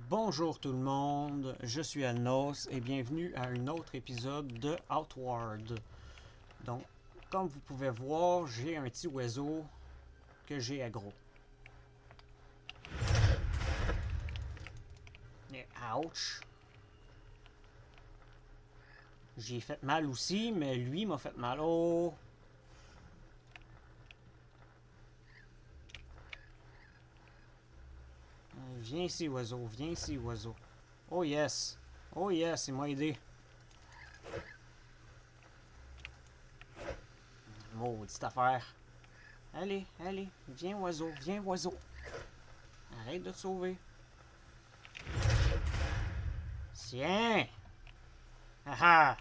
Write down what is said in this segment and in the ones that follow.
Bonjour tout le monde, je suis Alnos et bienvenue à un autre épisode de Outward. Donc, comme vous pouvez voir, j'ai un petit oiseau que j'ai aggro. Et ouch! J'ai fait mal aussi, mais lui m'a fait mal. Oh! Viens ici, oiseau, viens ici, oiseau. Oh yes! Oh yes, il m'a aidé. Maudite affaire. Allez, allez, viens oiseau, viens oiseau. Arrête de te sauver. Tiens! Haha!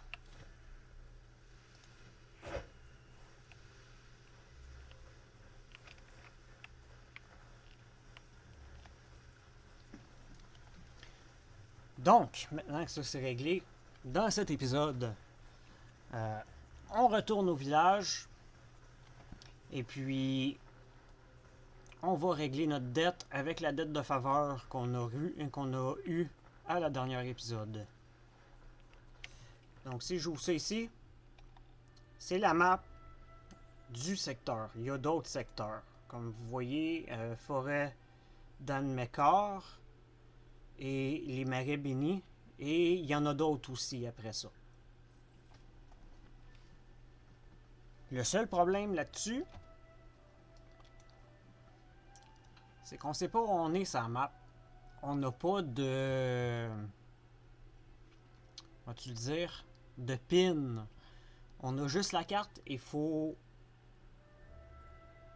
Donc, maintenant que ça c'est réglé, dans cet épisode, euh, on retourne au village et puis on va régler notre dette avec la dette de faveur qu'on a eu à la dernière épisode. Donc si j'ouvre ça ici, c'est la map du secteur. Il y a d'autres secteurs. Comme vous voyez, forêt d'Anne-Mécor et les marais bénis. Et il y en a d'autres aussi après ça. Le seul problème là-dessus, c'est qu'on sait pas où on est sur la map. On n'a pas de... Vas-tu le dire? De pin. On a juste la carte et il faut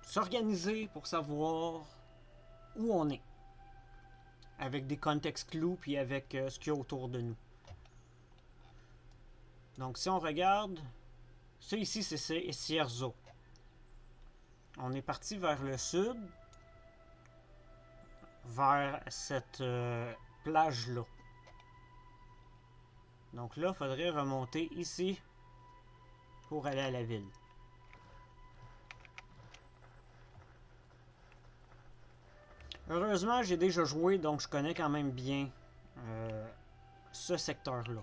s'organiser pour savoir où on est. Avec des contextes clous puis avec ce qu'il y a autour de nous. Donc si on regarde, ça ici c'est Cierzo. On est parti vers le sud, vers cette plage-là. Donc là, il faudrait remonter ici pour aller à la ville. Heureusement, j'ai déjà joué, donc je connais quand même bien ce secteur-là.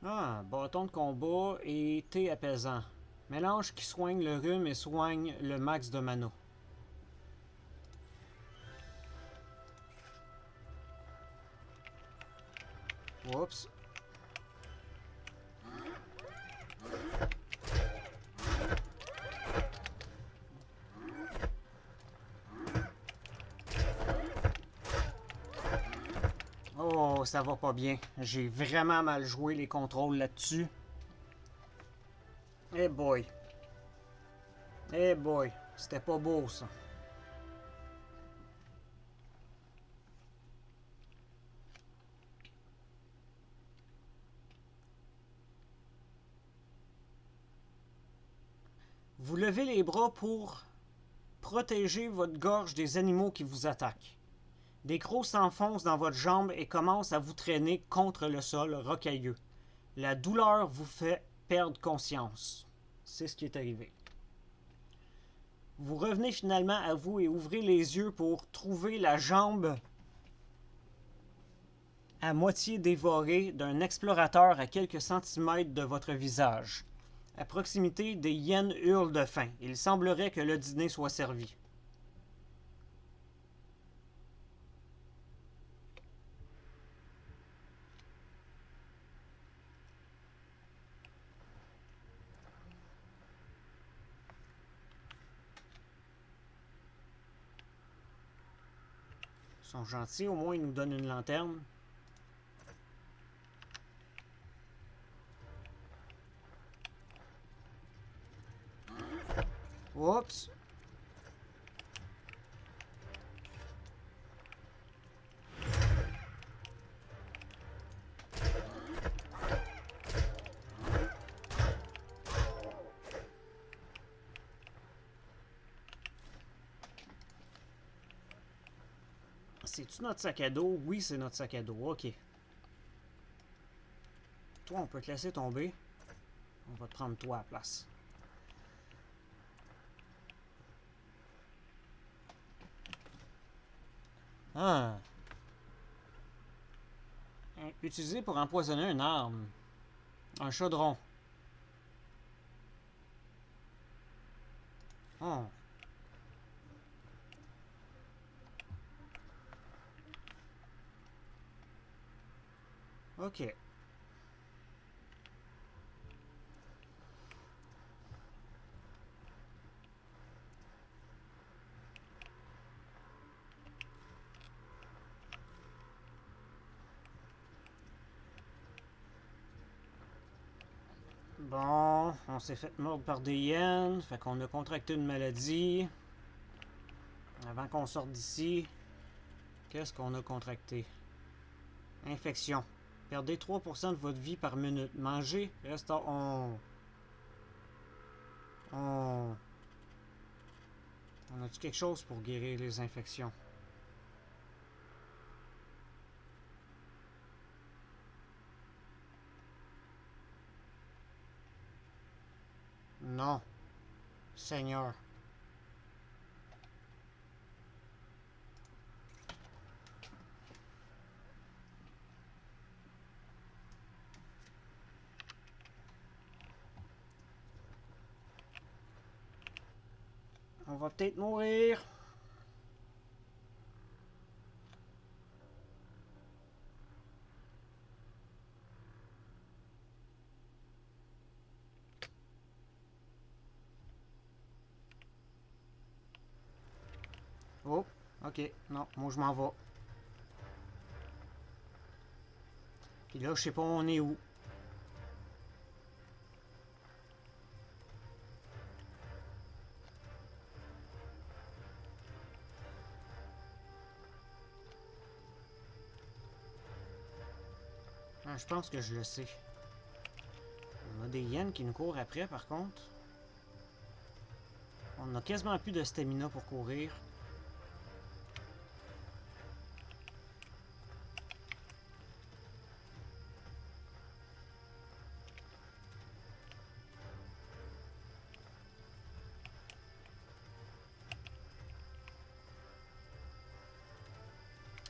Ah, bâton de combat et thé apaisant. Mélange qui soigne le rhume et soigne le max de mana. Oups. Oh, ça va pas bien. J'ai vraiment mal joué les contrôles là-dessus. Eh boy. Eh boy. C'était pas beau ça. Vous levez les bras pour protéger votre gorge des animaux qui vous attaquent. Des crocs s'enfoncent dans votre jambe et commencent à vous traîner contre le sol rocailleux. La douleur vous fait perdre conscience. C'est ce qui est arrivé. Vous revenez finalement à vous et ouvrez les yeux pour trouver la jambe à moitié dévorée d'un explorateur à quelques centimètres de votre visage. À proximité, des hyènes hurlent de faim. Il semblerait que le dîner soit servi. Ils sont gentils, au moins ils nous donnent une lanterne. Oups! C'est-tu notre sac à dos? Oui, c'est notre sac à dos. OK. Toi, on peut te laisser tomber. On va te prendre toi à la place. Ah. Utilisé pour empoisonner une arme. Un chaudron. Oh. OK. Bon, on s'est fait mordre par des hyènes, fait qu'on a contracté une maladie. Avant qu'on sorte d'ici, qu'est-ce qu'on a contracté? Infection. Perdez 3% de votre vie par minute. Mangez, reste à 11. On a-tu quelque chose pour guérir les infections? Non. Seigneur. On va peut-être mourir. Oh, ok. Non, moi je m'en vais. Puis là, je sais pas on est où. Ah, je pense que je le sais. On a des hyènes qui nous courent après, par contre. On a quasiment plus de stamina pour courir.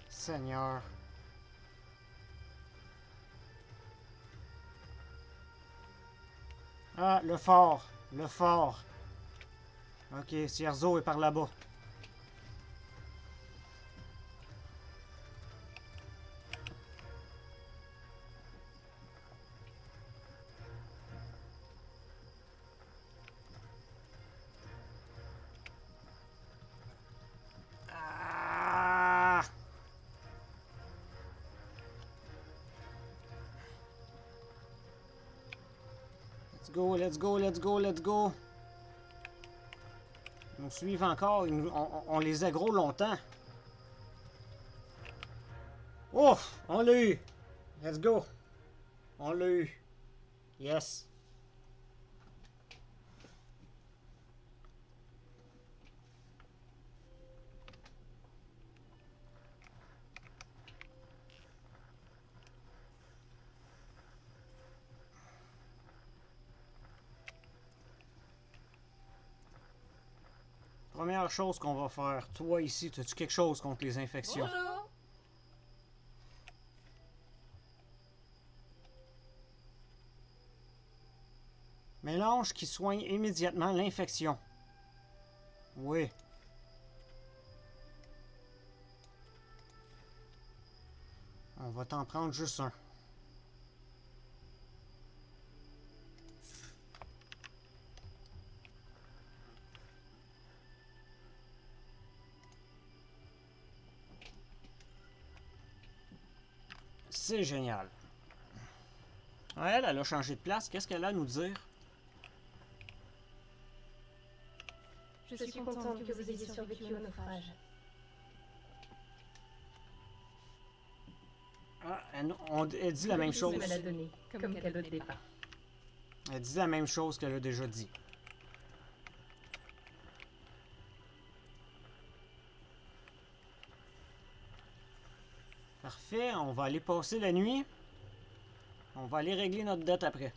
Seigneur. Ah, le fort. Le fort. Ok, Cierzo est par là-bas. Ah! Let's go, let's go, let's go, let's go. Ils nous suivent encore. On les a gros longtemps. Ouf! On l'a eu! Let's go! On l'a eu. Yes. Première chose qu'on va faire. Toi ici, as-tu quelque chose contre les infections? Bonjour. Mélange qui soigne immédiatement l'infection. Oui. On va t'en prendre juste un. C'est génial. Elle a changé de place. Qu'est-ce qu'elle a à nous dire? Je suis contente que vous ayez survécu au naufrage. Ah, elle dit la même chose. Me l'a donné comme cadeau de départ. Elle dit la même chose qu'elle a déjà dit. Parfait, on va aller passer la nuit. On va aller régler notre dette après.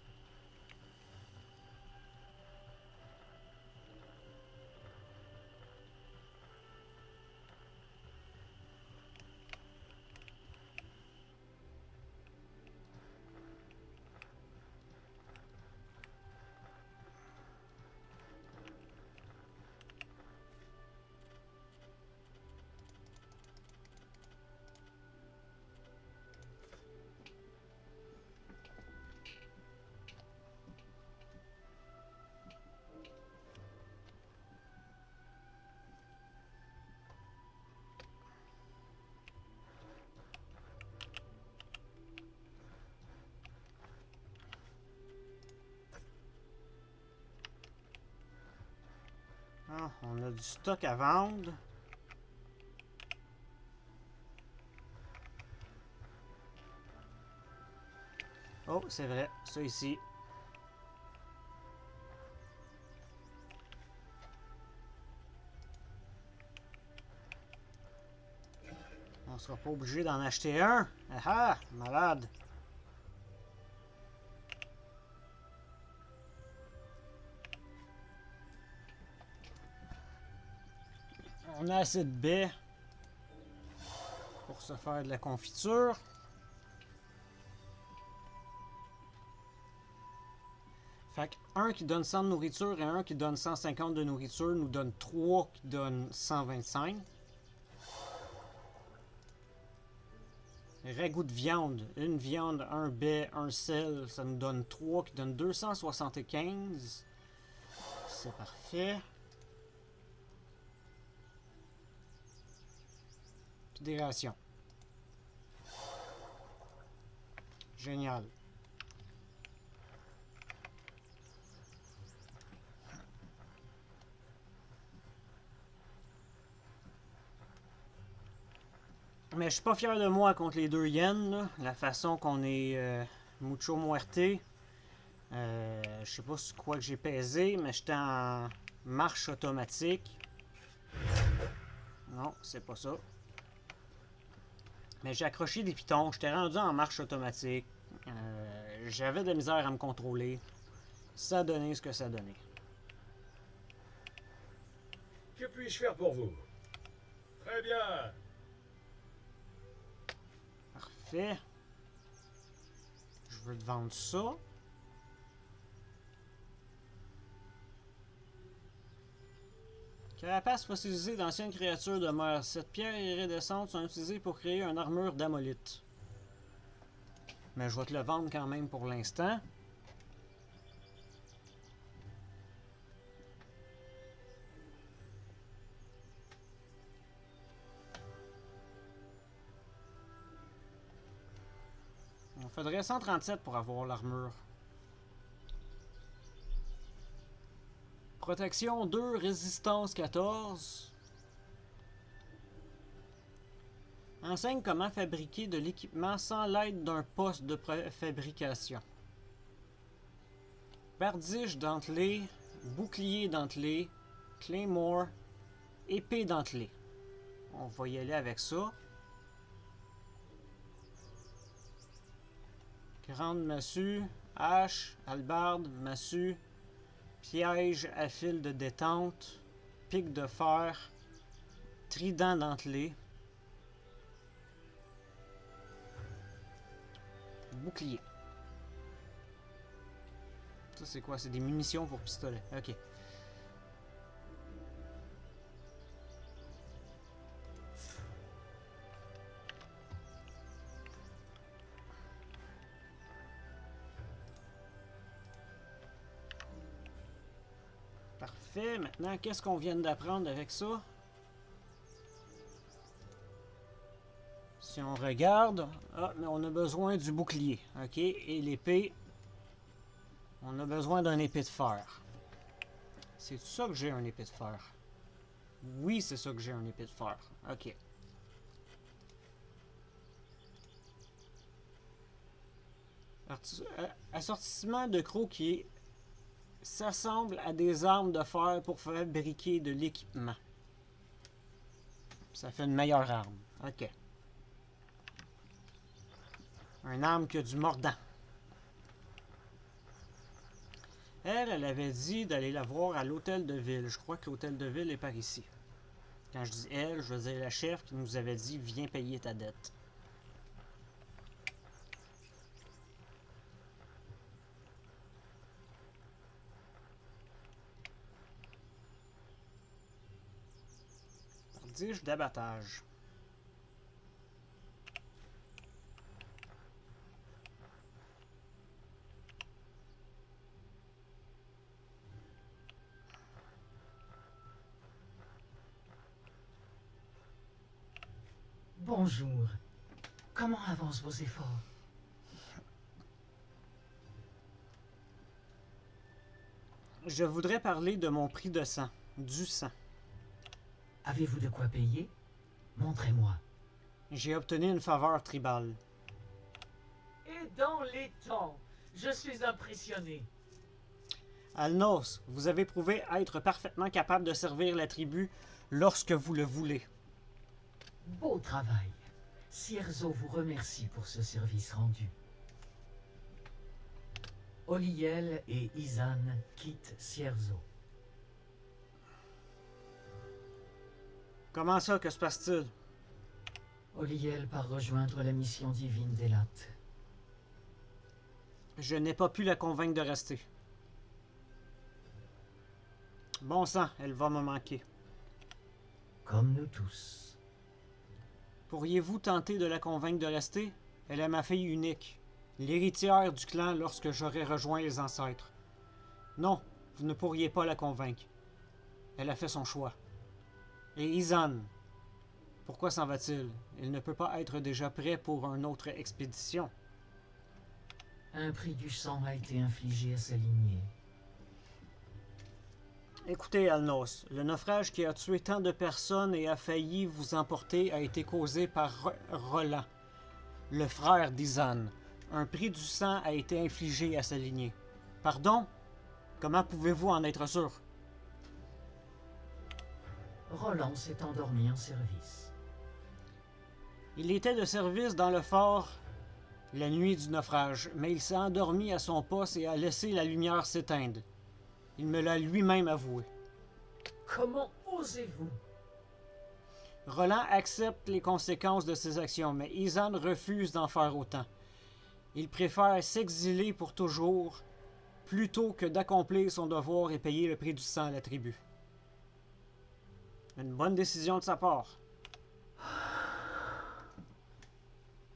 Ah, on a du stock à vendre. Oh, c'est vrai, ça ici. On sera pas obligé d'en acheter un. Ah ah, malade. On a assez de baies pour se faire de la confiture. Fait que un qui donne 100 de nourriture et un qui donne 150 de nourriture nous donne 3 qui donnent 125. Ragoût de viande. Une viande, un baie, un sel, ça nous donne 3 qui donne 275. C'est parfait. Puis des rations. Génial. Mais je suis pas fier de moi contre les 2 yens, là. La façon qu'on est mucho muerte. Je sais pas sur quoi que j'ai pesé, mais j'étais en marche automatique. Non, c'est pas ça. Mais j'ai accroché des pitons, j'étais rendu en marche automatique. J'avais de la misère à me contrôler. Ça a donné ce que ça donnait. Que puis-je faire pour vous? Très bien. Parfait. Je veux te vendre ça. Carapace fossilisée d'anciennes créatures de mer. Cette pierre iridescente sont utilisées pour créer une armure d'amolite. Mais je vais te le vendre quand même pour l'instant. On faudrait 137 pour avoir l'armure. Protection 2, résistance 14. Enseigne comment fabriquer de l'équipement sans l'aide d'un poste de fabrication. Bardiche dentelée, bouclier dentelé, claymore, épée dentelée. On va y aller avec ça. Grande massue, hache, hallebarde, massue, piège à fil de détente, pic de fer, trident dentelé, bouclier. Ça c'est quoi? C'est des munitions pour pistolet. Ok. Parfait. Maintenant, qu'est-ce qu'on vient d'apprendre avec ça? Si on regarde... Ah, mais on a besoin du bouclier. Ok. Et l'épée... On a besoin d'un épée de fer. C'est ça que j'ai un épée de fer? Oui, c'est ça que j'ai un épée de fer. Ok. Assortissement de crocs qui s'assemble à des armes de fer pour fabriquer de l'équipement. Ça fait une meilleure arme. Ok. Un arme qui a du mordant. Elle avait dit d'aller la voir à l'hôtel de ville. Je crois que l'hôtel de ville est par ici. Quand je dis elle, je veux dire la chef qui nous avait dit « Viens payer ta dette ». Prodige d'abattage. Bonjour. Comment avancent vos efforts? Je voudrais parler de mon prix de sang. Du sang. Avez-vous de quoi payer? Montrez-moi. J'ai obtenu une faveur tribale. Et dans les temps, je suis impressionné. Alnos, vous avez prouvé être parfaitement capable de servir la tribu lorsque vous le voulez. Beau travail. Cierzo vous remercie pour ce service rendu. Oliel et Izan quittent Cierzo. Comment ça, que se passe-t-il? Oliel part rejoindre la mission divine d'Elat. Je n'ai pas pu la convaincre de rester. Bon sang, elle va me manquer. Comme nous tous. Pourriez-vous tenter de la convaincre de rester? Elle est ma fille unique, l'héritière du clan lorsque j'aurai rejoint les ancêtres. Non, vous ne pourriez pas la convaincre. Elle a fait son choix. Et Izan, pourquoi s'en va-t-il? Il ne peut pas être déjà prêt pour une autre expédition. Un prix du sang a été infligé à sa lignée. Écoutez, Alnos, le naufrage qui a tué tant de personnes et a failli vous emporter a été causé par Roland, le frère d'Izan. Un prix du sang a été infligé à sa lignée. Pardon? Comment pouvez-vous en être sûr? Roland s'est endormi en service. Il était de service dans le fort la nuit du naufrage, mais il s'est endormi à son poste et a laissé la lumière s'éteindre. Il me l'a lui-même avoué. Comment osez-vous? Roland accepte les conséquences de ses actions, mais Izan refuse d'en faire autant. Il préfère s'exiler pour toujours, plutôt que d'accomplir son devoir et payer le prix du sang à la tribu. Une bonne décision de sa part.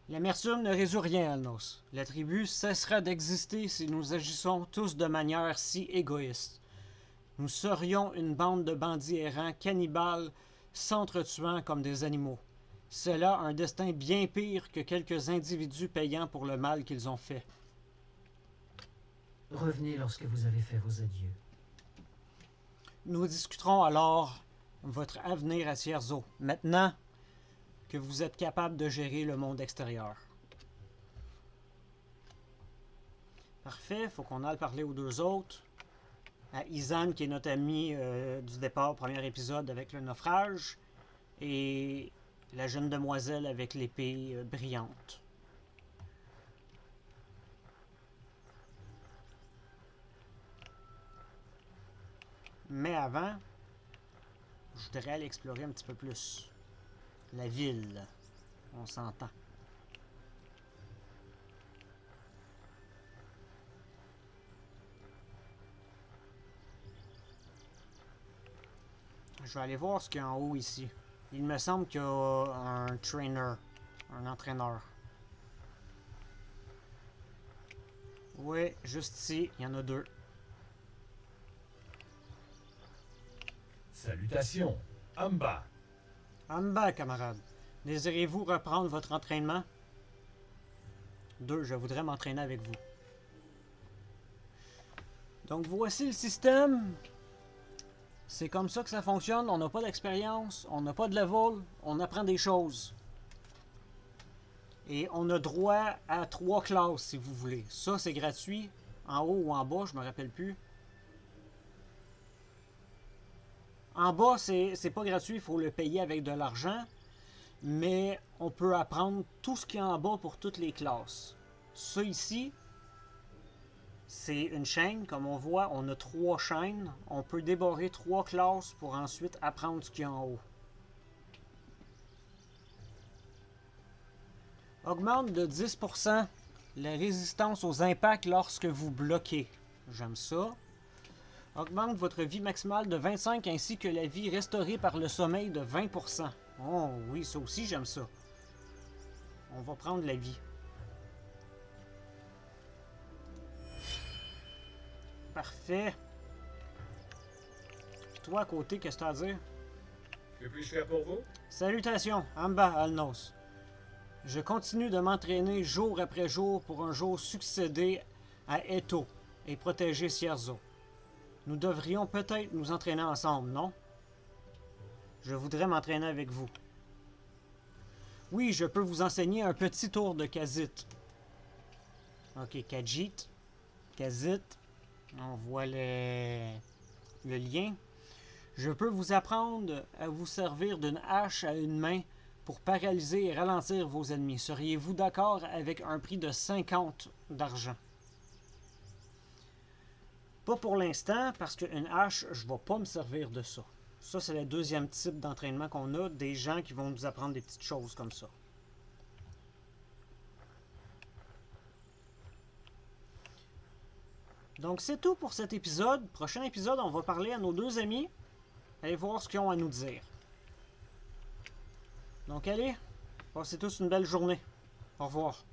L'amertume ne résout rien, Alnos. La tribu cessera d'exister si nous agissons tous de manière si égoïste. Nous serions une bande de bandits errants, cannibales, s'entretuant comme des animaux. C'est là un destin bien pire que quelques individus payant pour le mal qu'ils ont fait. Revenez lorsque vous avez fait vos adieux. Nous discuterons alors votre avenir à Cierzo. Maintenant que vous êtes capable de gérer le monde extérieur. Parfait, faut qu'on aille parler aux deux autres. À Izan, qui est notre ami du départ, premier épisode avec le naufrage. Et la jeune demoiselle avec l'épée brillante. Mais avant, je voudrais aller explorer un petit peu plus la ville. On s'entend. Je vais aller voir ce qu'il y a en haut ici. Il me semble qu'il y a un trainer, un entraîneur. Oui, juste ici, il y en a deux. Salutations, Amba. Amba, camarade. Désirez-vous reprendre votre entraînement? 2. Je voudrais m'entraîner avec vous. Donc voici le système. C'est comme ça que ça fonctionne. On n'a pas d'expérience, on n'a pas de level, on apprend des choses. Et on a droit à 3 classes si vous voulez. Ça c'est gratuit. En haut ou en bas, je me rappelle plus. En bas, c'est pas gratuit, il faut le payer avec de l'argent. Mais on peut apprendre tout ce qu'il y a en bas pour toutes les classes. Ça ici, c'est une chaîne. Comme on voit, on a 3 chaînes. On peut débarrer 3 classes pour ensuite apprendre ce qu'il y a en haut. Augmente de 10% la résistance aux impacts lorsque vous bloquez. J'aime ça. Augmente votre vie maximale de 25 ainsi que la vie restaurée par le sommeil de 20%. Oh oui, ça aussi j'aime ça. On va prendre la vie. Parfait. Toi à côté, qu'est-ce que t'as à dire? Que puis-je faire pour vous? Salutations, Amba Alnos. Je continue de m'entraîner jour après jour pour un jour succéder à Eto et protéger Cierzo. Nous devrions peut-être nous entraîner ensemble, non? Je voudrais m'entraîner avec vous. Oui, je peux vous enseigner un petit tour de Khaziit. Ok, Khajiit. Khaziit. On voit le lien. Je peux vous apprendre à vous servir d'une hache à une main pour paralyser et ralentir vos ennemis. Seriez-vous d'accord avec un prix de 50 d'argent? Pas pour l'instant, parce qu'une hache, je ne vais pas me servir de ça. Ça, c'est le deuxième type d'entraînement qu'on a, des gens qui vont nous apprendre des petites choses comme ça. Donc, c'est tout pour cet épisode. Prochain épisode, on va parler à nos 2 amis. Allez voir ce qu'ils ont à nous dire. Donc, allez, passez tous une belle journée. Au revoir.